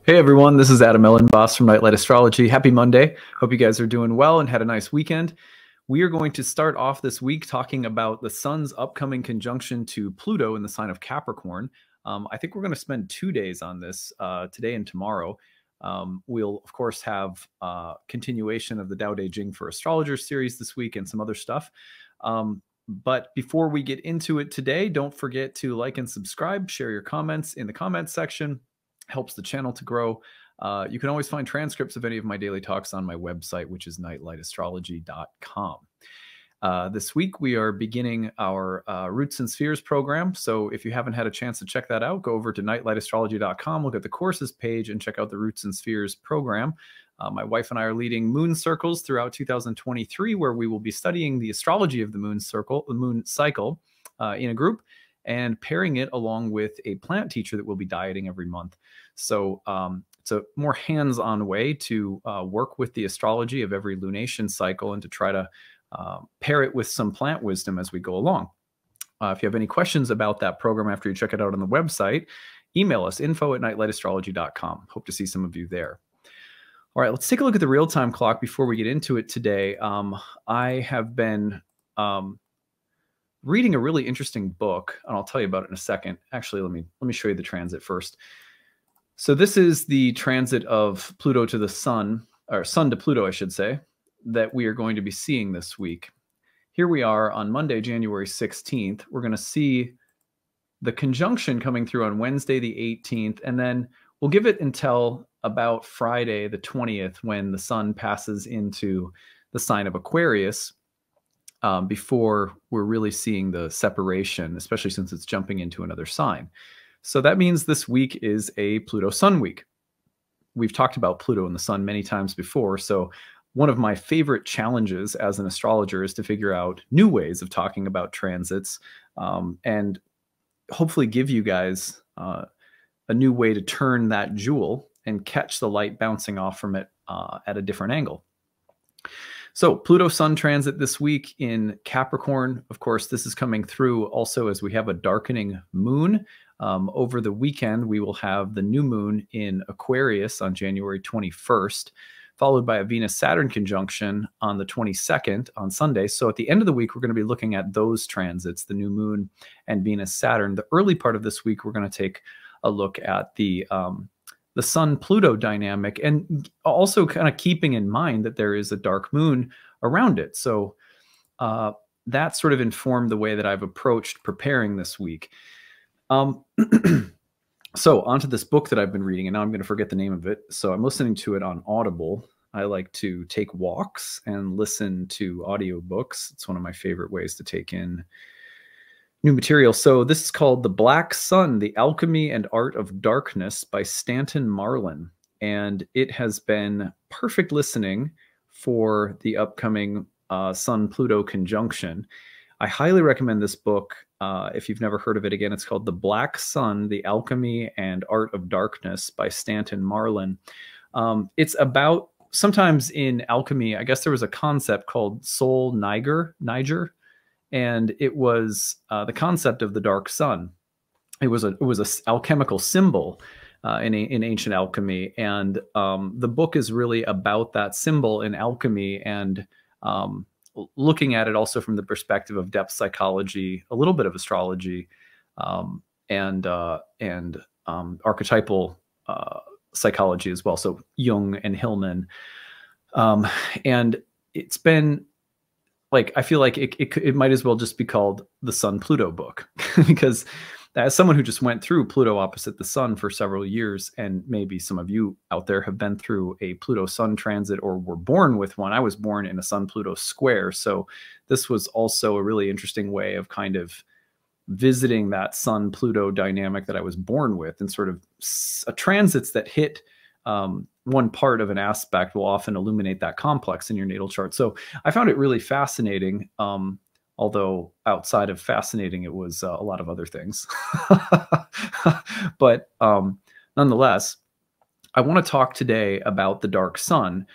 Hey everyone, this is Elenbaas from Nightlight Astrology. Happy Monday. Hope you guys are doing well and had a nice weekend. We are going to start off this week talking about the sun's upcoming conjunction to Pluto in the sign of Capricorn. I think we're going to spend 2 days on this, today and tomorrow. We'll, of course, have continuation of the Tao Te Ching for Astrologers series this week and some other stuff. But before we get into it today, don't forget to like and subscribe, share your comments in the comments section. Helps the channel to grow. You can always find transcripts of any of my daily talks on my website, which is nightlightastrology.com. This week, we are beginning our Roots and Spheres program. So if you haven't had a chance to check that out, go over to nightlightastrology.com, look at the courses page, and check out the Roots and Spheres program. My wife and I are leading moon circles throughout 2023, where we will be studying the astrology of the moon cycle in a group, and pairing it along with a plant teacher that will be dieting every month. So it's a more hands-on way to work with the astrology of every lunation cycle and to try to pair it with some plant wisdom as we go along. If you have any questions about that program after you check it out on the website, email us, info@nightlightastrology.com. Hope to see some of you there. All right, let's take a look at the real-time clock before we get into it today. I have been reading a really interesting book, and I'll tell you about it in a second. Actually, let me show you the transit first. So this is the transit of Pluto to the Sun, or Sun to Pluto, I should say, that we are going to be seeing this week. Here we are on Monday, January 16th. We're going to see the conjunction coming through on Wednesday, the 18th, and then we'll give it until about Friday, the 20th, when the sun passes into the sign of Aquarius, before we're really seeing the separation, especially since it's jumping into another sign. So that means this week is a Pluto-Sun week. We've talked about Pluto and the Sun many times before, so one of my favorite challenges as an astrologer is to figure out new ways of talking about transits, and hopefully give you guys a new way to turn that jewel and catch the light bouncing off from it at a different angle. So Pluto-Sun transit this week in Capricorn. Of course, this is coming through also as we have a darkening moon. Over the weekend, we will have the new moon in Aquarius on January 21st, followed by a Venus-Saturn conjunction on the 22nd on Sunday. So at the end of the week, we're going to be looking at those transits, the new moon and Venus-Saturn. The early part of this week, we're going to take a look at the Sun-Pluto dynamic, and also kind of keeping in mind that there is a dark moon around it. So that sort of informed the way that I've approached preparing this week. So onto this book that I've been reading, and now I'm going to forget the name of it. So I'm listening to it on Audible. I like to take walks and listen to audiobooks. It's one of my favorite ways to take in new material. So this is called The Black Sun, The Alchemy and Art of Darkness by Stanton Marlin. And it has been perfect listening for the upcoming Sun-Pluto conjunction. I highly recommend this book. If you've never heard of it, again, it's called The Black Sun, The Alchemy and Art of Darkness by Stanton Marlin. It's about, sometimes in alchemy, I guess there was a concept called Sol Niger, and it was the concept of the dark sun. It was a alchemical symbol in ancient alchemy, and the book is really about that symbol in alchemy, and looking at it also from the perspective of depth psychology, a little bit of astrology, and archetypal psychology as well. So Jung and Hillman, and it's been, like, I feel like it might as well just be called the Sun-Pluto book, because as someone who just went through Pluto opposite the Sun for several years, and maybe some of you out there have been through a Pluto-Sun transit or were born with one. I was born in a Sun-Pluto square, so this was also a really interesting way of kind of visiting that Sun-Pluto dynamic that I was born with, and sort of transits that hit one part of an aspect will often illuminate that complex in your natal chart. So I found it really fascinating, although outside of fascinating, it was a lot of other things. But nonetheless, I want to talk today about the dark sun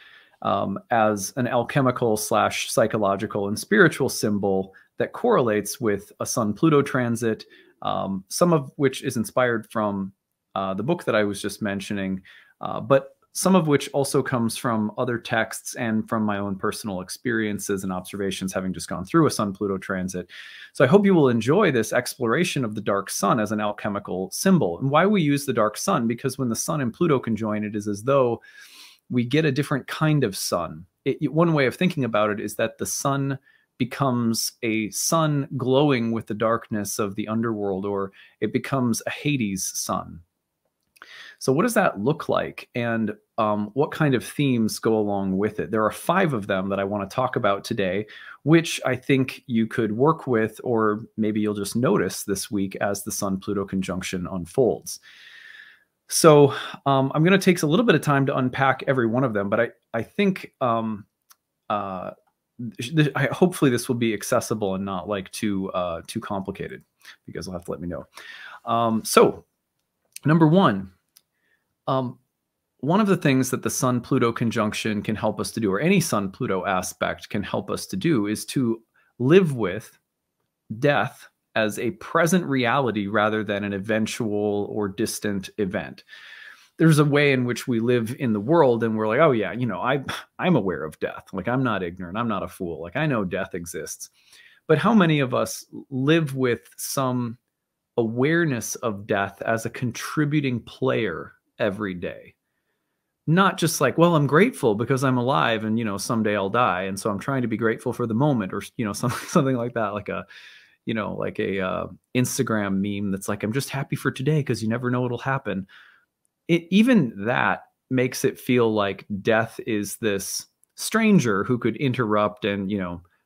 as an alchemical / psychological and spiritual symbol that correlates with a Sun-Pluto transit, some of which is inspired from the book that I was just mentioning, but some of which also comes from other texts and from my own personal experiences and observations, having just gone through a Sun-Pluto transit. So I hope you will enjoy this exploration of the dark sun as an alchemical symbol. And why we use the dark sun, because when the sun and Pluto conjoin, it is as though we get a different kind of sun. One way of thinking about it is that the sun becomes a sun glowing with the darkness of the underworld, or it becomes a Hades sun. So what does that look like, and what kind of themes go along with it? There are 5 of them that I want to talk about today, which I think you could work with, or maybe you'll just notice this week as the Sun-Pluto conjunction unfolds. So I'm going to take a little bit of time to unpack every one of them, but I think hopefully this will be accessible and not like too complicated. You guys will have to let me know. So number 1. One of the things that the Sun-Pluto conjunction can help us to do, or any Sun-Pluto aspect can help us to do, is to live with death as a present reality rather than an eventual or distant event. There's a way in which we live in the world and we're like, oh yeah, I'm aware of death. Like, I'm not ignorant. I'm not a fool. Like, I know death exists. But how many of us live with some awareness of death as a contributing player every day? Not just like, well, I'm grateful because I'm alive and, someday I'll die. And so I'm trying to be grateful for the moment, or, something like that, like a Instagram meme that's like, I'm just happy for today because you never know what'll happen. Even that makes it feel like death is this stranger who could interrupt and,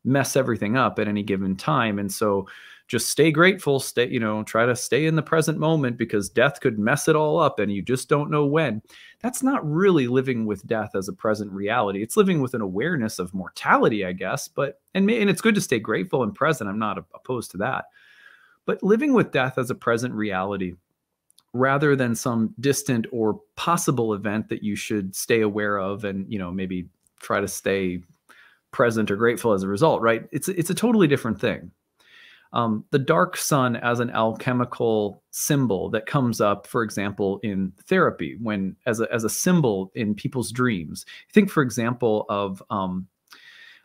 mess everything up at any given time. And so just stay grateful, try to stay in the present moment because death could mess it all up and you just don't know when. That's not really living with death as a present reality. It's living with an awareness of mortality, I guess, and it's good to stay grateful and present. I'm not opposed to that. But living with death as a present reality rather than some distant or possible event that you should stay aware of and, maybe try to stay present or grateful as a result, right? It's a totally different thing. The dark sun as an alchemical symbol that comes up, for example, in therapy, when as a symbol in people's dreams. Think, for example, of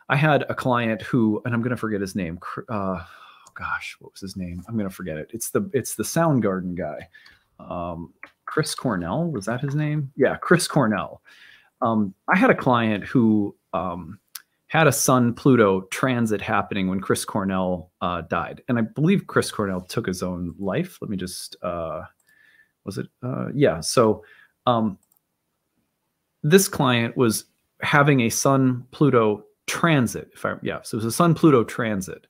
I had a client who, and I'm going to forget his name. Gosh, what was his name? I'm going to forget it. It's the Soundgarden guy. Chris Cornell, was that his name? Yeah, Chris Cornell. I had a client who had a Sun-Pluto transit happening when Chris Cornell died. And I believe Chris Cornell took his own life. Let me just, was it? Yeah. So this client was having a Sun-Pluto transit. So it was a Sun-Pluto transit.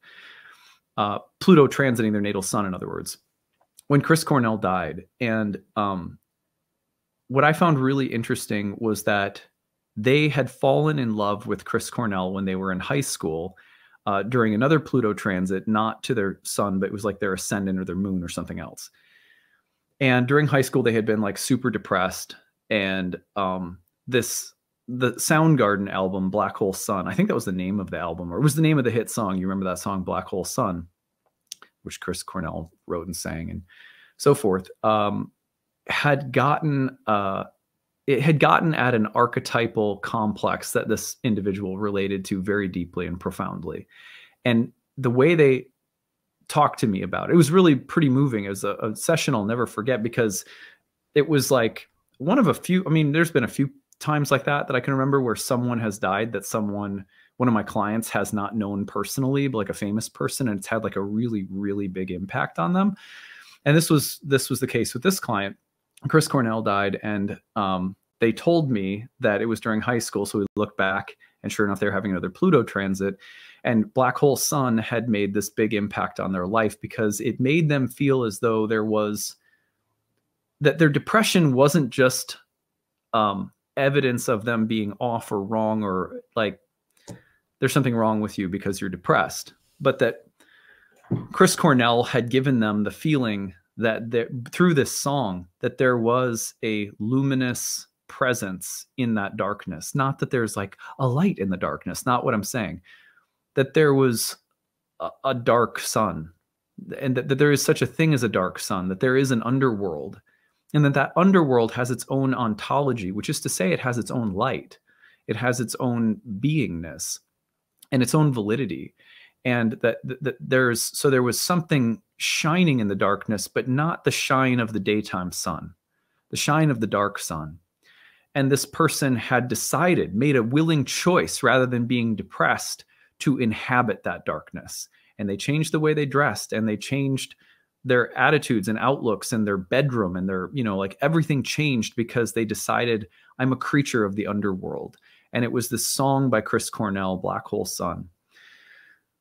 Pluto transiting their natal sun, in other words, when Chris Cornell died. And what I found really interesting was that they had fallen in love with Chris Cornell when they were in high school during another Pluto transit, not to their sun, but it was like their ascendant or their moon or something else. And during high school, they had been like super depressed. And the Soundgarden album, Black Hole Sun, I think that was the name of the album, or it was the name of the hit song. You remember that song, Black Hole Sun, which Chris Cornell wrote and sang and so forth, had gotten at an archetypal complex that this individual related to very deeply and profoundly. And the way they talked to me about it was really pretty moving. It was a session I'll never forget, because it was like one of a few, there's been a few times like that I can remember where someone has died that one of my clients has not known personally, but like a famous person, and it's had like a really, really big impact on them. And this was the case with this client. Chris Cornell died, and they told me that it was during high school. So we looked back, and sure enough, they were having another Pluto transit, and Black Hole Sun had made this big impact on their life, because it made them feel as though that their depression wasn't just evidence of them being off or wrong, or like there's something wrong with you because you're depressed, but that Chris Cornell had given them the feeling that through this song, that there was a luminous presence in that darkness. Not that there's like a light in the darkness, not what I'm saying. That there was a dark sun, and that there is such a thing as a dark sun, that there is an underworld, And then that underworld has its own ontology, which is to say it has its own light. It has its own beingness and its own validity. And that there was something shining in the darkness, but not the shine of the daytime sun, the shine of the dark sun. And this person had decided, made a willing choice rather than being depressed to inhabit that darkness. And they changed the way they dressed, and they changed their attitudes and outlooks and their bedroom and their, like everything changed because they decided, I'm a creature of the underworld. And it was this song by Chris Cornell, Black Hole Sun.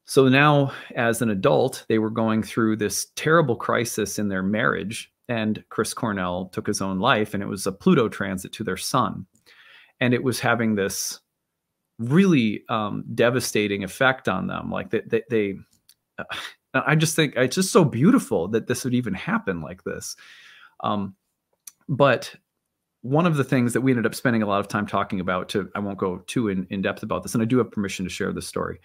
So now as an adult, they were going through this terrible crisis in their marriage, and Chris Cornell took his own life, and it was a Pluto transit to their sun. And it was having this really devastating effect on them. Like I just think it's just so beautiful that this would even happen like this. But one of the things that we ended up spending a lot of time talking about, I won't go too in depth about this, and I do have permission to share this story.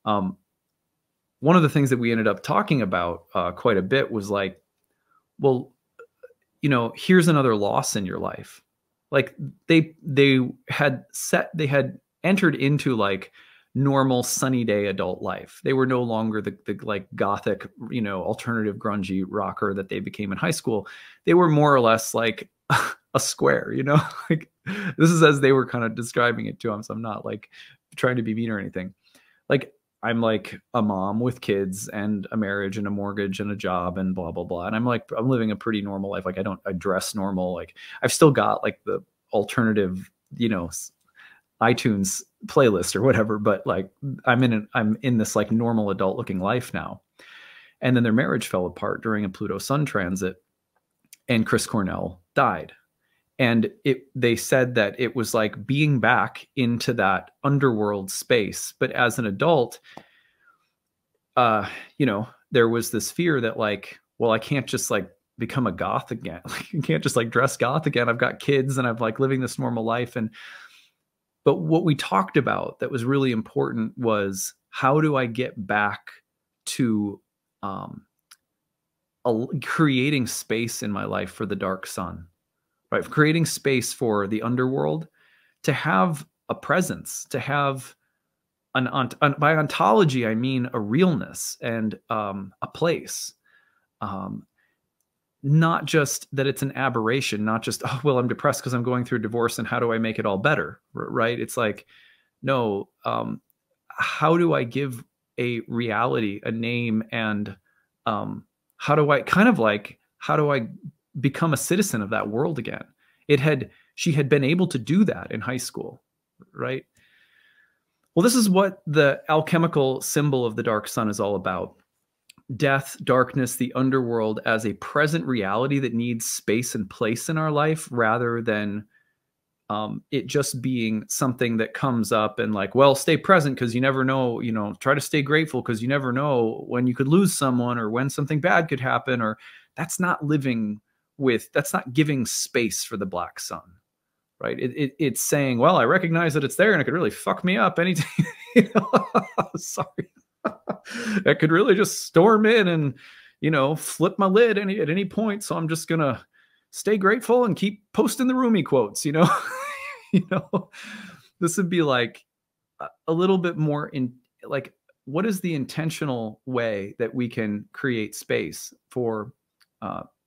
One of the things that we ended up talking about quite a bit was like, well, here's another loss in your life. Like they had entered into like normal sunny day adult life. They were no longer the like gothic, alternative grungy rocker that they became in high school. They were more or less like a square, like this is as they were kind of describing it to him. So I'm not like trying to be mean or anything. Like I'm like a mom with kids and a marriage and a mortgage and a job and blah, blah, blah. And I'm living a pretty normal life. Like I dress normal. Like I've still got like the alternative, iTunes playlist or whatever, but like I'm in this like normal adult looking life now. And then their marriage fell apart during a Pluto Sun transit, and Chris Cornell died. And they said that it was like being back into that underworld space. But as an adult, there was this fear that like, well, I can't just like become a goth again. Like, I can't just like dress goth again. I've got kids and I'm like living this normal life. But what we talked about that was really important was, how do I get back to creating space in my life for the dark sun? Right, creating space for the underworld to have a presence, to have by ontology, I mean a realness and a place. Not just that it's an aberration, not just, oh, well, I'm depressed because I'm going through a divorce and how do I make it all better, right? It's like, no, how do I give a reality a name, and how do I become a citizen of that world again? She had been able to do that in high school, right? Well, this is what the alchemical symbol of the dark sun is all about. Death, darkness, the underworld as a present reality that needs space and place in our life, rather than it just being something that comes up and like, well, stay present because you never know, try to stay grateful because you never know when you could lose someone or when something bad could happen. Or that's not giving space for the black sun, right? It's saying, well, I recognize that it's there and it could really fuck me up anytime. Sorry. It could really just storm in and, flip my lid at any point. So I'm just going to stay grateful and keep posting the Rumi quotes, this would be like a little bit more like, what is the intentional way that we can create space for,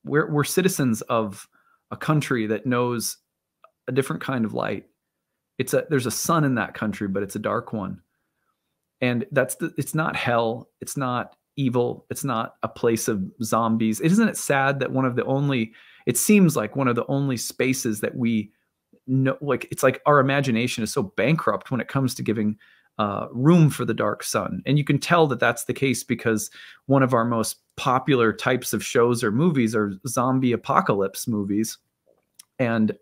we're citizens of a country that knows a different kind of light. There's a sun in that country, but it's a dark one. And it's not hell. It's not evil. It's not a place of zombies. Isn't it sad that it seems like one of the only spaces that we know, like, it's like our imagination is so bankrupt when it comes to giving room for the dark sun. And you can tell that that's the case because one of our most popular types of shows or movies are zombie apocalypse movies. And,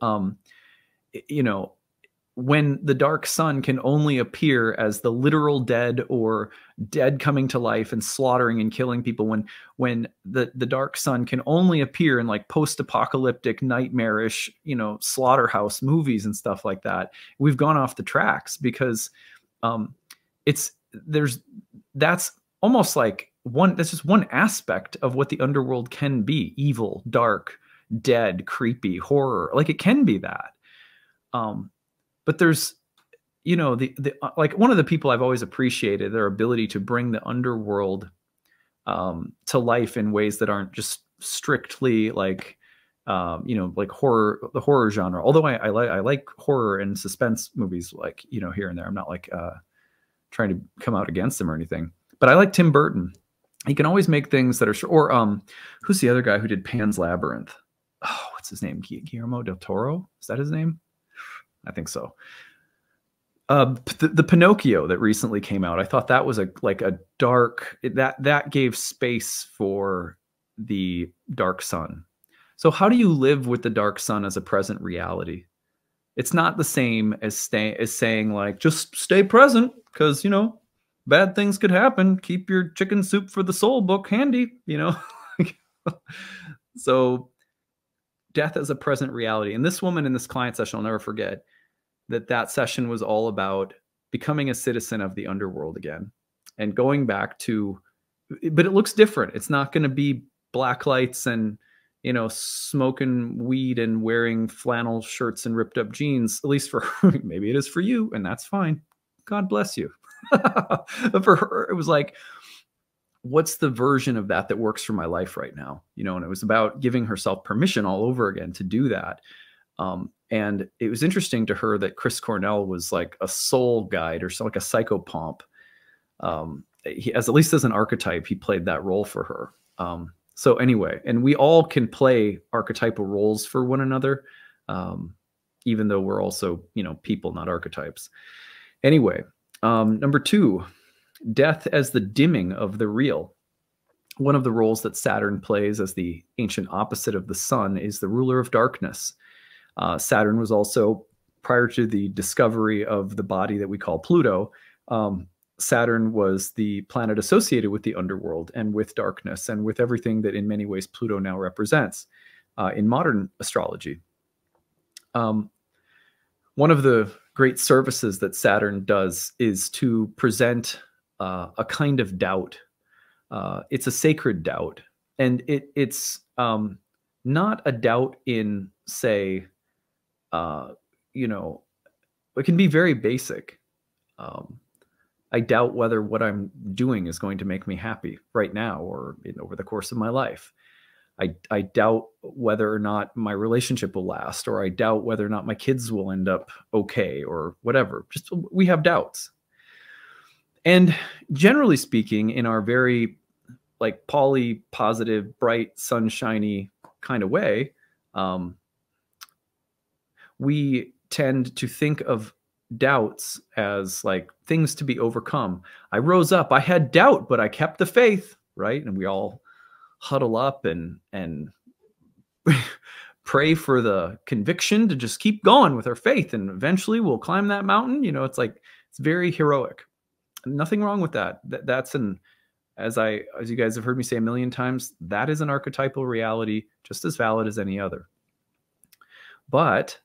when the dark sun can only appear as the literal dead or dead coming to life and slaughtering and killing people, when the dark sun can only appear in like post-apocalyptic nightmarish, slaughterhouse movies and stuff like that, we've gone off the tracks because that's almost like that's just one aspect of what the underworld can be: evil, dark, dead, creepy horror. Like it can be that. But there's, you know, like one of the people I've always appreciated their ability to bring the underworld to life in ways that aren't just strictly like, you know, like horror, the horror genre. Although I like horror and suspense movies, like, you know, here and there. I'm not like trying to come out against them or anything. But I like Tim Burton. He can always make things that are, or who's the other guy who did Pan's Labyrinth? Oh, what's his name? Guillermo del Toro? Is that his name? I think so. The Pinocchio that recently came out, I thought that was a dark, that gave space for the dark sun. So how do you live with the dark sun as a present reality? It's not the same as saying like, just stay present because, you know, bad things could happen. Keep your chicken soup for the soul book handy, you know? So death as a present reality. And this woman in this client session, I'll never forget that session was all about becoming a citizen of the underworld again and going back to, but it looks different. It's not going to be black lights and, you know, smoking weed and wearing flannel shirts and ripped up jeans, at least for her. Maybe it is for you, and that's fine. God bless you. But for her, it was like, what's the version of that works for my life right now? You know, and it was about giving herself permission all over again to do that. And it was interesting to her that Chris Cornell was like a soul guide or so, like a psychopomp. At least as an archetype, he played that role for her. So anyway, and we all can play archetypal roles for one another, even though we're also, you know, people, not archetypes. Anyway, number 2, death as the dimming of the real. One of the roles that Saturn plays as the ancient opposite of the sun is the ruler of darkness. Saturn was also, prior to the discovery of the body that we call Pluto, Saturn was the planet associated with the underworld and with darkness and with everything that in many ways Pluto now represents in modern astrology. One of the great services that Saturn does is to present a kind of doubt. It's a sacred doubt. And it's not a doubt in, say, you know, it can be very basic. I doubt whether what I'm doing is going to make me happy right now or over the course of my life. I doubt whether or not my relationship will last, or I doubt whether or not my kids will end up okay, or whatever. Just we have doubts. And generally speaking, in our very like poly, positive, bright, sunshiny kind of way, we tend to think of doubts as like things to be overcome. I rose up, I had doubt, but I kept the faith, right? And we all huddle up and pray for the conviction to just keep going with our faith, and eventually we'll climb that mountain. You know, it's like, it's very heroic. Nothing wrong with that. That's as you guys have heard me say a million times, that is an archetypal reality, just as valid as any other. But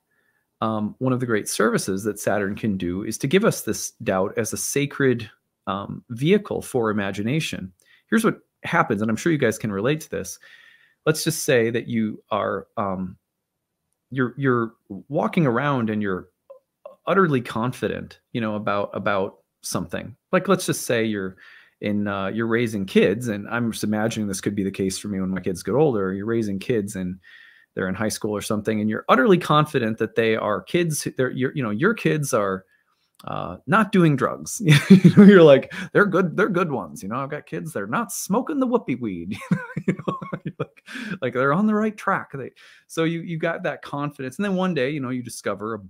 one of the great services that Saturn can do is to give us this doubt as a sacred vehicle for imagination. Here's what happens, and I'm sure you guys can relate to this. Let's just say that you are you're walking around and you're utterly confident, you know, about something. Like, let's just say you're raising kids, and I'm just imagining this could be the case for me when my kids get older. You're raising kids and they're in high school or something, and you're utterly confident that they are kids. Your kids are not doing drugs. You're like, they're good ones. You know, I've got kids, they're not smoking the whoopee weed. You know, like they're on the right track. So you got that confidence, and then one day, you know, you discover a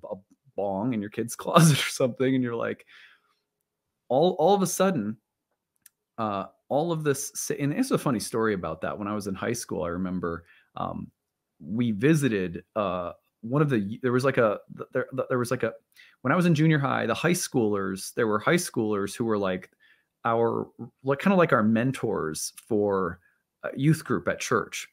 bong in your kid's closet or something, and you're like, all of a sudden, all of this. And it's a funny story about that. When I was in high school, I remember we visited when I was in junior high, there were high schoolers who were like kind of like our mentors for youth group at church.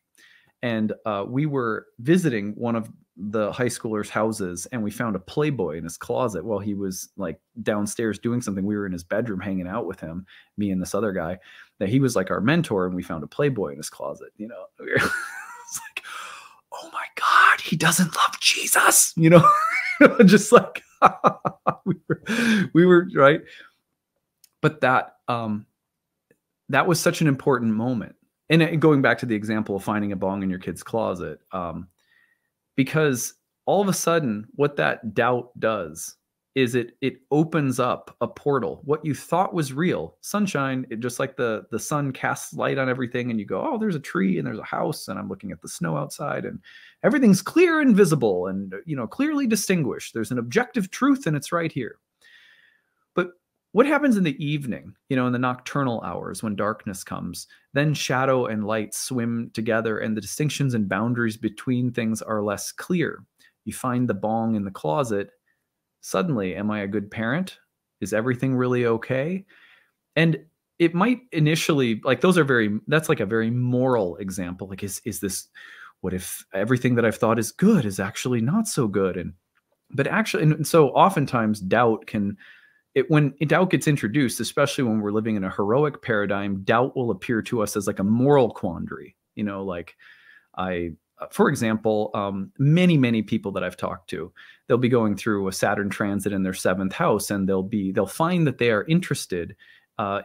And we were visiting one of the high schoolers' houses, and we found a Playboy in his closet while he was like downstairs doing something. We were in his bedroom hanging out with him, me and this other guy, that he was like our mentor, and we found a Playboy in his closet. You know, it's like, oh my God, he doesn't love Jesus, you know, just like we were right. But that that was such an important moment. And going back to the example of finding a bong in your kid's closet, because all of a sudden, what that doubt does is it opens up a portal. What you thought was real, sunshine, just like the sun casts light on everything, and you go, oh, there's a tree and there's a house, and I'm looking at the snow outside, and everything's clear and visible, and clearly distinguished. There's an objective truth, and it's right here. But what happens in the evening, in the nocturnal hours when darkness comes? Then shadow and light swim together, and the distinctions and boundaries between things are less clear. You find the bong in the closet. Suddenly, am I a good parent? Is everything really okay? And it might initially, like, that's like a very moral example. Like, is this, what if everything that I've thought is good is actually not so good? But actually, and so oftentimes doubt when doubt gets introduced, especially when we're living in a heroic paradigm, doubt will appear to us as like a moral quandary. For example, many people that I've talked to, they'll be going through a Saturn transit in their 7th house, and they'll find that they are interested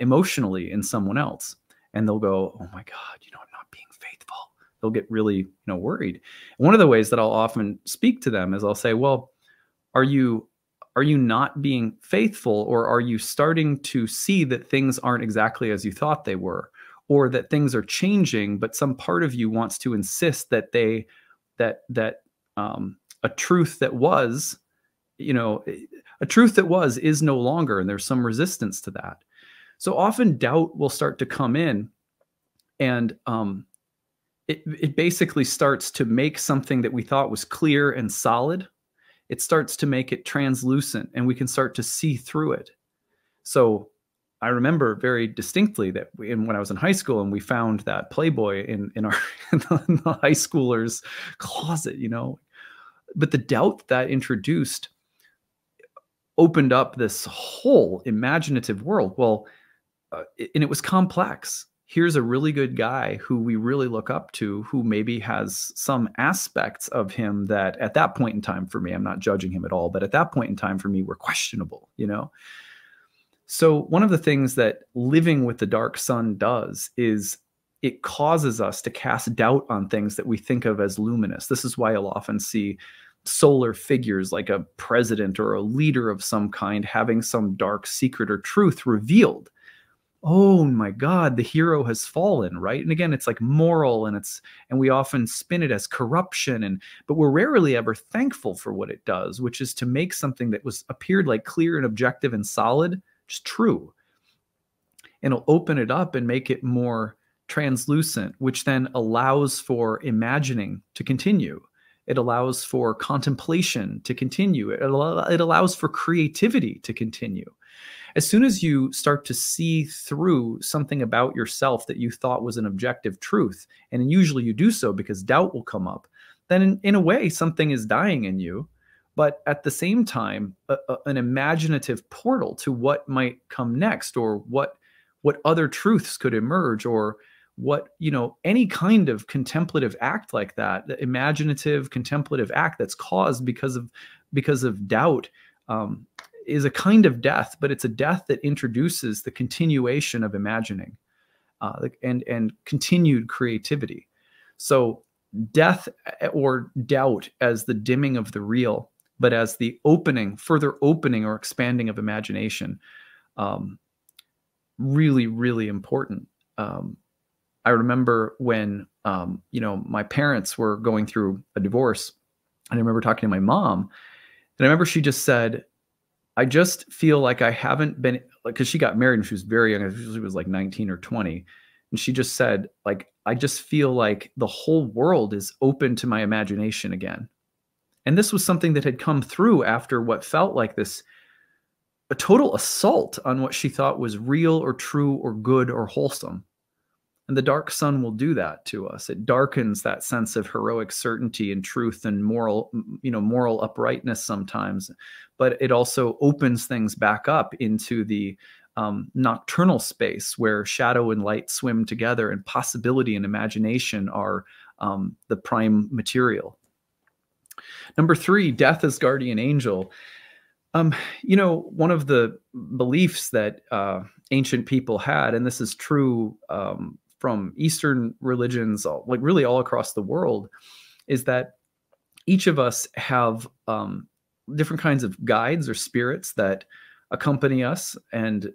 emotionally in someone else, and they'll go, oh my God, I'm not being faithful. They'll get really worried. One of the ways that I'll often speak to them is I'll say, well, are you not being faithful, or are you starting to see that things aren't exactly as you thought they were? Or that things are changing, but some part of you wants to insist that a truth that was, a truth that was is no longer, and there's some resistance to that. So often doubt will start to come in, and it basically starts to make something that we thought was clear and solid. It starts to make it translucent, and we can start to see through it. So I remember very distinctly that when I was in high school, and we found that Playboy in the high schoolers' closet, but the doubt that introduced opened up this whole imaginative world. Well, and it was complex. Here's a really good guy who we really look up to, who maybe has some aspects of him that at that point in time for me, I'm not judging him at all, but at that point in time for me were questionable, So one of the things that living with the dark sun does is it causes us to cast doubt on things that we think of as luminous. This is why you'll often see solar figures like a president or a leader of some kind having some dark secret or truth revealed. Oh my God, the hero has fallen, right? And again, it's like moral, and we often spin it as corruption, but we're rarely ever thankful for what it does, which is to make something that appeared like clear and objective and solid just true. And it'll open it up and make it more translucent, which then allows for imagining to continue. It allows for contemplation to continue. It allows for creativity to continue. As soon as you start to see through something about yourself that you thought was an objective truth, and usually you do so because doubt will come up, then in a way, something is dying in you. But at the same time, an imaginative portal to what might come next, or what other truths could emerge, or what, any kind of contemplative act like that, the imaginative contemplative act that's caused because of doubt, is a kind of death, but it's a death that introduces the continuation of imagining and continued creativity. So death or doubt as the dimming of the real, but as the further opening or expanding of imagination, really, really important. I remember when, my parents were going through a divorce, and I remember talking to my mom, and I remember she just said, I just feel like I haven't been, because she got married when she was very young, she was like 19 or 20. And she just said, like, I just feel like the whole world is open to my imagination again. And this was something that had come through after what felt like a total assault on what she thought was real or true or good or wholesome. And the dark sun will do that to us. It darkens that sense of heroic certainty and truth and moral uprightness sometimes, but it also opens things back up into the nocturnal space where shadow and light swim together, and possibility and imagination are the prime material. Number 3, death as guardian angel. One of the beliefs that ancient people had, and this is true from Eastern religions, like really all across the world, is that each of us have different kinds of guides or spirits that accompany us. And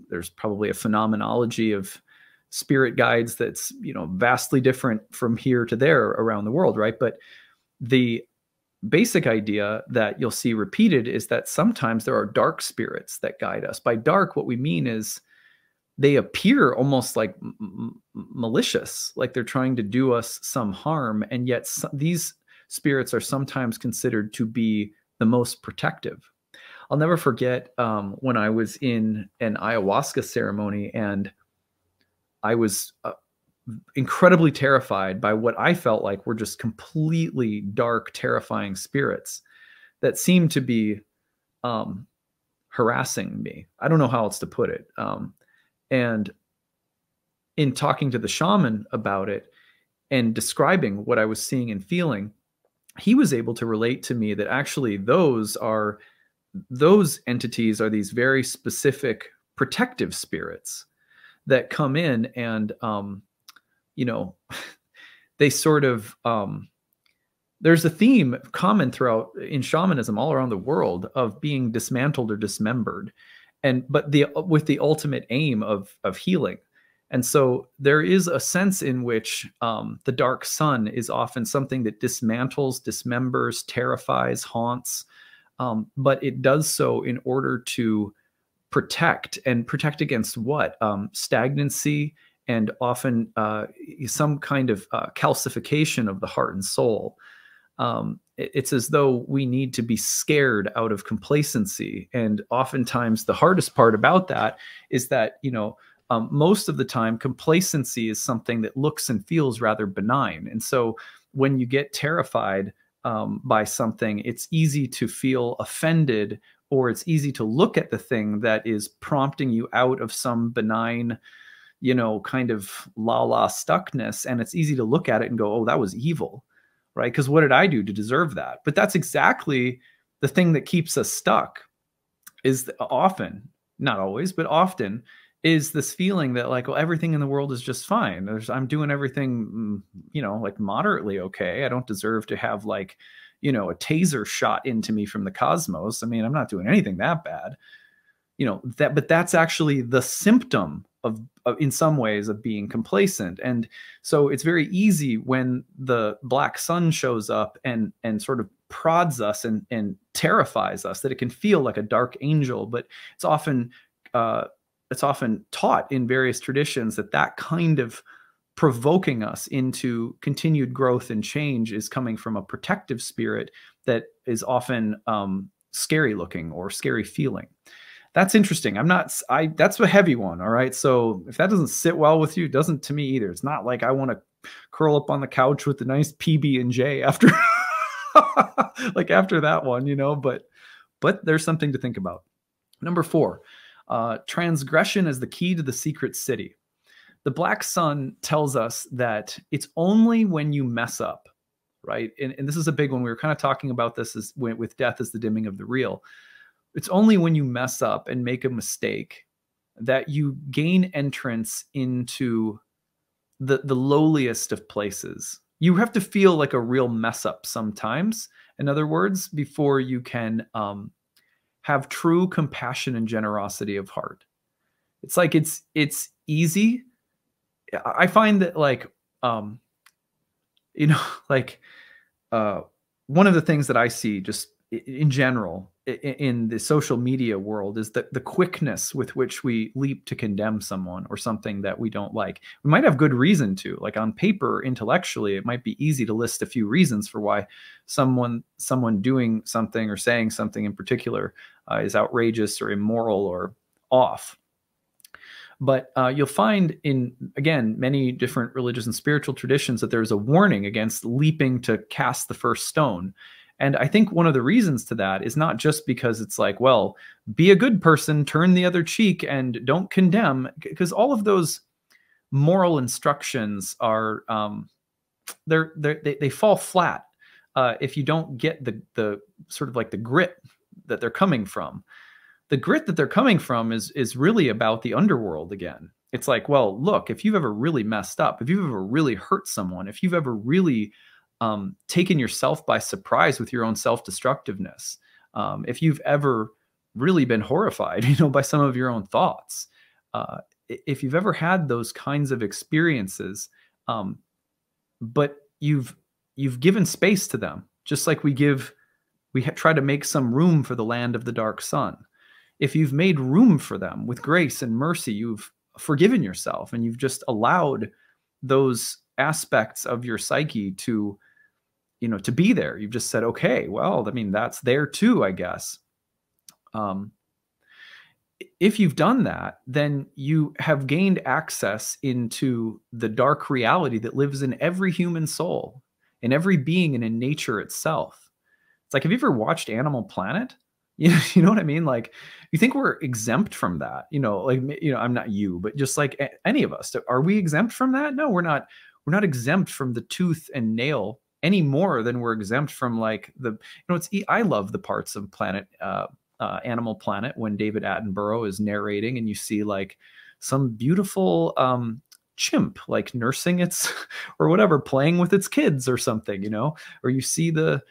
there's probably a phenomenology of spirit guides that's, vastly different from here to there around the world, right? But the basic idea that you'll see repeated is that sometimes there are dark spirits that guide us. By dark, what we mean is they appear almost like malicious, like they're trying to do us some harm. And yet these spirits are sometimes considered to be the most protective. I'll never forget when I was in an ayahuasca ceremony, and I was incredibly terrified by what I felt like were just completely dark, terrifying spirits that seemed to be harassing me. I don't know how else to put it. And in talking to the shaman about it and describing what I was seeing and feeling, he was able to relate to me that actually those entities are these very specific protective spirits that come in and, they sort of, there's a theme common throughout in shamanism all around the world of being dismantled or dismembered, but with the ultimate aim of healing. And so there is a sense in which the dark sun is often something that dismantles, dismembers, terrifies, haunts, but it does so in order to protect against what? Stagnancy, and often some kind of calcification of the heart and soul. It's as though we need to be scared out of complacency. And oftentimes the hardest part about that is that, most of the time complacency is something that looks and feels rather benign. And so when you get terrified by something, it's easy to feel offended, or it's easy to look at the thing that is prompting you out of some benign, kind of la stuckness. And it's easy to look at it and go, oh, that was evil, right? Because what did I do to deserve that? But that's exactly the thing that keeps us stuck, is often, not always, but often, is this feeling that like, well, everything in the world is just fine. I'm doing everything, like moderately okay. I don't deserve to have like, a taser shot into me from the cosmos. I mean, I'm not doing anything that bad, but that's actually the symptom of in some ways of being complacent. And so it's very easy when the black sun shows up and sort of prods us and terrifies us, that it can feel like a dark angel. But it's often taught in various traditions that kind of provoking us into continued growth and change is coming from a protective spirit that is often scary looking or scary feeling. That's interesting. That's a heavy one. All right. So if that doesn't sit well with you, it doesn't to me either. It's not like I want to curl up on the couch with a nice PB&J after, like after that one, but there's something to think about. Number 4, transgression as the key to the secret city. The black sun tells us that it's only when you mess up, right? And this is a big one. We were kind of talking about this with death as the dimming of the real. It's only when you mess up and make a mistake that you gain entrance into the lowliest of places. You have to feel like a real mess up sometimes, in other words, before you can have true compassion and generosity of heart. It's like it's easy. I find that like one of the things that I see just in general in the social media world is that the quickness with which we leap to condemn someone or something that we don't like. We might have good reason to, like on paper, intellectually, it might be easy to list a few reasons for why someone doing something or saying something in particular is outrageous or immoral or off. But you'll find in, again, many different religious and spiritual traditions that there's a warning against leaping to cast the first stone. And I think one of the reasons to that is not just because it's like, well, be a good person, turn the other cheek, and don't condemn, because all of those moral instructions are they fall flat if you don't get the sort of like the grit that they're coming from. The grit that they're coming from is really about the underworld again. It's like, well, look, if you've ever really messed up, if you've ever really hurt someone, if you've ever really taken yourself by surprise with your own self-destructiveness, if you've ever really been horrified, by some of your own thoughts, if you've ever had those kinds of experiences, but you've given space to them, just like we try to make some room for the land of the dark sun. If you've made room for them with grace and mercy, you've forgiven yourself and you've just allowed those aspects of your psyche to be there. You've just said, okay, well, I mean, that's there too, I guess. If you've done that, then you have gained access into the dark reality that lives in every human soul, in every being, and in nature itself. It's like, have you ever watched Animal Planet? You know what I mean? Like, you think we're exempt from that? I'm not you, but just like any of us, are we exempt from that? No, we're not. We're not exempt from the tooth and nail any more than we're exempt from like I love the parts of Animal Planet when David Attenborough is narrating and you see like some beautiful chimp like nursing its or whatever, playing with its kids or something, or you see the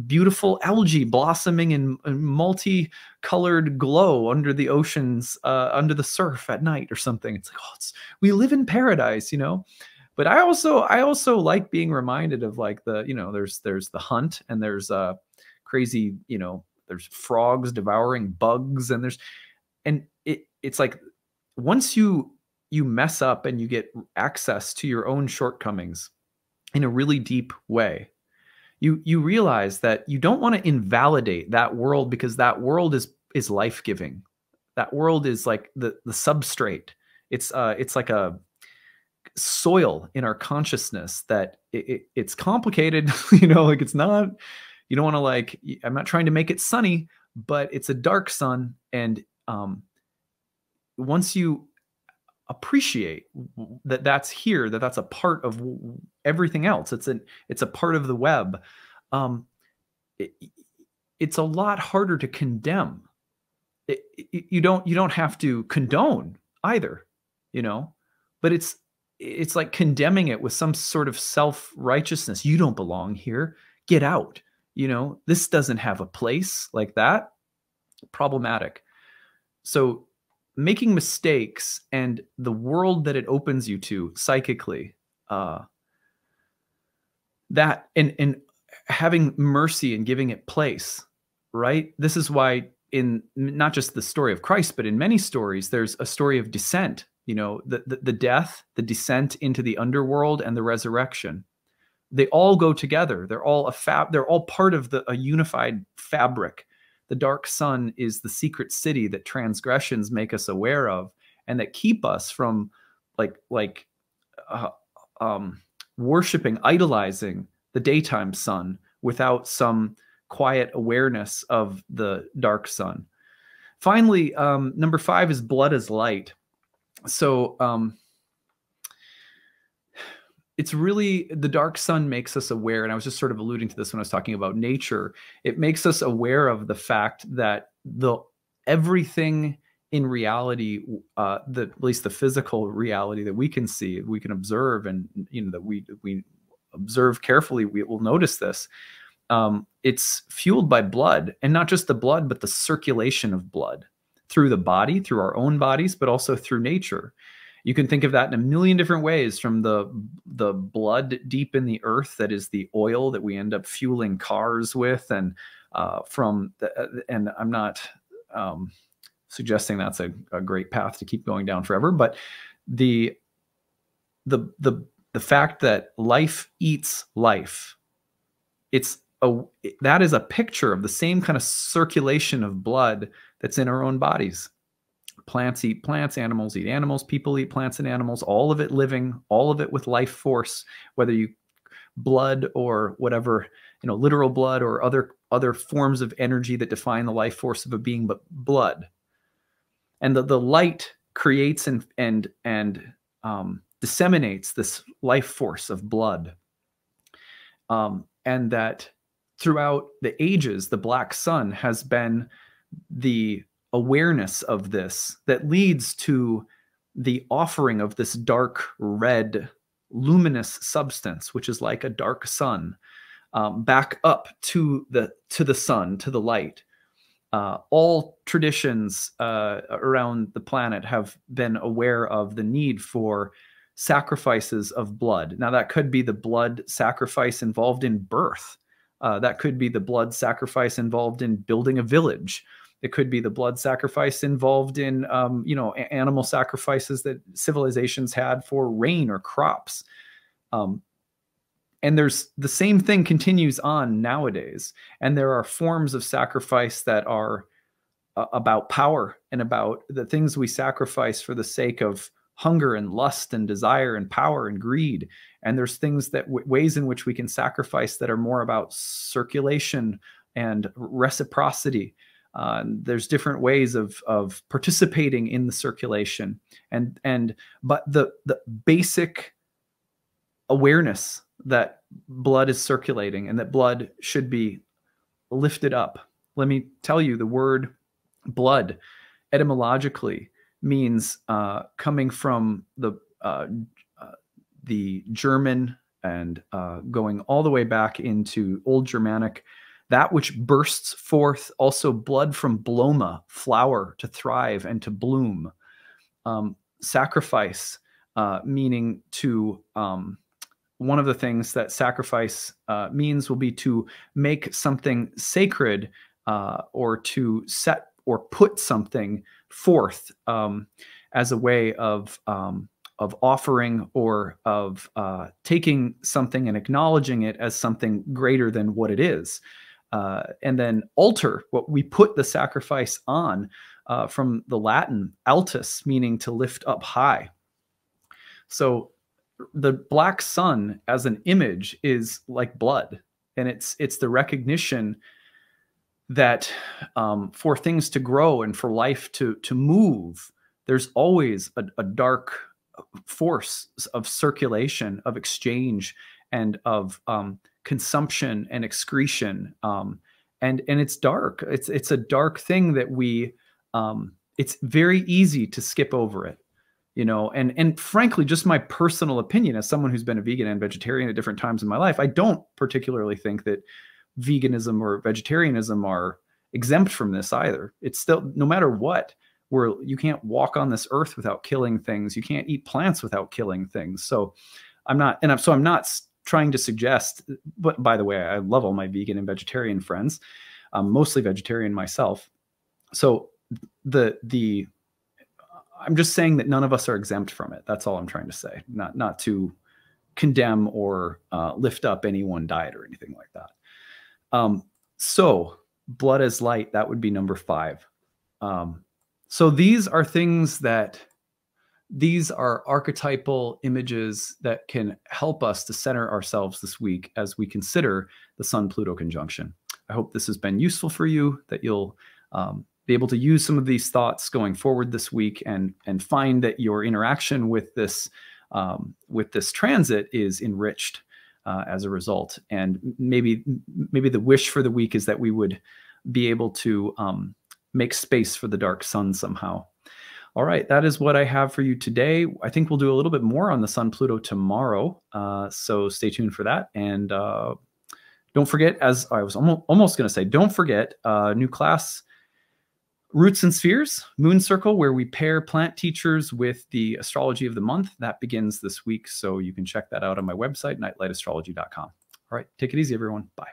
beautiful algae blossoming in multicolored glow under the oceans, under the surf at night or something. It's like, we live in paradise, But I also like being reminded of like there's the hunt, and there's crazy, there's frogs devouring bugs, and it's like once you mess up and you get access to your own shortcomings in a really deep way, you realize that you don't want to invalidate that world, because that world is life-giving. That world is like the substrate. It's like a soil in our consciousness that it's complicated, like it's not, you don't want to like, I'm not trying to make it sunny, but it's a dark sun. And once you appreciate that that's here, that's a part of everything else, it's a part of the web, it's a lot harder to condemn. You don't have to condone either, but it's like condemning it with some sort of self-righteousness. You don't belong here, get out, this doesn't have a place, like that. Problematic. So making mistakes and the world that it opens you to psychically, that and having mercy and giving it place, right? This is why in not just the story of Christ, but in many stories, there's a story of descent, the death, the descent into the underworld, and the resurrection. They all go together. They're all they're all part of a unified fabric. The dark sun is the secret city that transgressions make us aware of, and that keep us from worshiping, idolizing the daytime sun without some quiet awareness of the dark sun. Finally, number 5 is blood as light. So it's really, the dark sun makes us aware, and I was just sort of alluding to this when I was talking about nature. It makes us aware of the fact that everything in reality, at least the physical reality that we can see, we can observe, and that we observe carefully, we will notice this. It's fueled by blood, and not just the blood, but the circulation of blood through the body, through our own bodies, but also through nature. You can think of that in a million different ways, from the blood deep in the earth that is the oil that we end up fueling cars with, and and I'm not suggesting that's a great path to keep going down forever, but the fact that life eats life, that is a picture of the same kind of circulation of blood that's in our own bodies. Plants eat plants, animals eat animals, people eat plants and animals, all of it living, all of it with life force, whether you blood or whatever, literal blood or other forms of energy that define the life force of a being, but blood. And the light creates and disseminates this life force of blood. And that throughout the ages, the black sun has been the awareness of this that leads to the offering of this dark red luminous substance, which is like a dark sun, back up to the sun, to the light. All traditions around the planet have been aware of the need for sacrifices of blood. Now, that could be the blood sacrifice involved in birth. That could be the blood sacrifice involved in building a village. It could be the blood sacrifice involved in, animal sacrifices that civilizations had for rain or crops. And there's the same thing continues on nowadays. And there are forms of sacrifice that are about power and about the things we sacrifice for the sake of hunger and lust and desire and power and greed. And there's things that ways in which we can sacrifice that are more about circulation and reciprocity. There's different ways of participating in the circulation, but the basic awareness that blood is circulating and that blood should be lifted up. Let me tell you, the word blood etymologically means coming from the German and going all the way back into Old Germanic, that which bursts forth, also blood from bloma, flower, to thrive and to bloom. Sacrifice, meaning to, one of the things that sacrifice means will be to make something sacred, or to set or put something forth as a way of offering, or of taking something and acknowledging it as something greater than what it is. And then altar, what we put the sacrifice on, from the Latin altus, meaning to lift up high. So the black sun as an image is like blood, and it's the recognition that for things to grow and for life to move, there's always a dark force of circulation, of exchange, and of consumption and excretion. And it's dark. It's a dark thing that we, it's very easy to skip over it, and frankly, just my personal opinion as someone who's been a vegan and vegetarian at different times in my life, I don't particularly think that veganism or vegetarianism are exempt from this either. It's still, no matter what, you can't walk on this earth without killing things. You can't eat plants without killing things. So I'm not trying to suggest, but by the way, I love all my vegan and vegetarian friends. I'm mostly vegetarian myself. So I'm just saying that none of us are exempt from it. That's all I'm trying to say. Not to condemn or lift up any one diet or anything like that. So blood as light, that would be number 5. So these are these are archetypal images that can help us to center ourselves this week as we consider the Sun-Pluto conjunction. I hope this has been useful for you, that you'll be able to use some of these thoughts going forward this week, and find that your interaction with this transit is enriched as a result. And maybe the wish for the week is that we would be able to make space for the dark sun somehow. All right, that is what I have for you today. I think we'll do a little bit more on the Sun-Pluto tomorrow, so stay tuned for that. And don't forget, as I was almost going to say, don't forget new class, Roots and Spheres, Moon Circle, where we pair plant teachers with the astrology of the month. That begins this week, so you can check that out on my website, nightlightastrology.com. All right, take it easy, everyone. Bye.